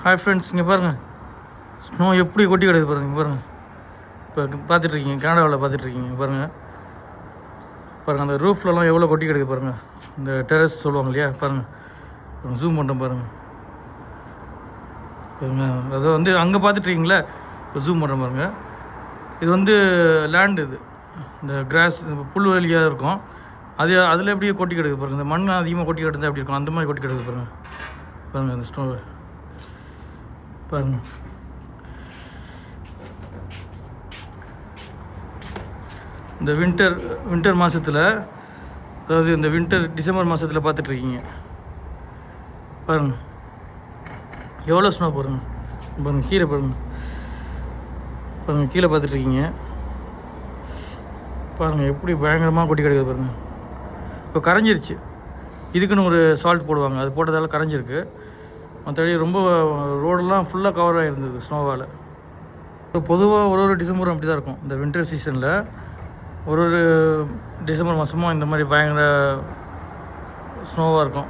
Hi friends, இங்கே பாருங்கள் snow எப்படி கொட்டி கிடக்குது பாருங்கள். பாருங்கள், இப்போ பார்த்துட்ருக்கீங்க, கனடாவில் பார்த்துட்ருக்கீங்க பாருங்கள். பாருங்கள் அந்த ரூஃப்லலாம் எவ்வளோ கொட்டி கிடக்குது பாருங்கள். இந்த டெரஸ் சொல்லுவாங்க இல்லையா, பாருங்கள் ஜூம் பண்ணுறேன் பாருங்கள். பாருங்கள் அதை வந்து அங்கே பார்த்துட்ருக்கீங்களா, இப்போ ஜூம் பண்ணுறேன் பாருங்கள். இது வந்து லேண்டு, இது இந்த கிராஸ் புல் வெளியாக இருக்கும், அதில் எப்படியே கொட்டி கிடக்குது பாருங்கள். இந்த மண் அதிகமாக கொட்டி கிடந்தா எப்படி இருக்கும், அந்த மாதிரி கொட்டி கிடக்குது பாருங்கள். பாருங்கள் அந்த ஸ்னோ பாருங்கள். இந்த வின்டர் மாதத்தில், அதாவது இந்த டிசம்பர் மாதத்தில் பார்த்துட்ருக்கீங்க பாருங்கள் எவ்வளோ ஸ்னோ பாருங்கள். பாருங்கள் கீழே பாருங்கள் கீழே பார்த்துட்ருக்கீங்க பாருங்கள் எப்படி பயங்கரமாக கொட்டி கிடக்குது பாருங்கள். இப்போ கரைஞ்சிருச்சு, இதுக்குன்னு ஒரு சால்ட் போடுவாங்க, அது போட்டதால் கரைஞ்சிருக்கு. மற்றபடி ரொம்ப ரோடெல்லாம் ஃபுல்லாக கவர் ஆகிருந்தது ஸ்னோவால். பொதுவாக ஒரு டிசம்பரும் அப்படி தான் இருக்கும். இந்த வின்டர் சீசனில் ஒரு டிசம்பர் மாதமும் இந்த மாதிரி பயங்கர ஸ்னோவாக இருக்கும்.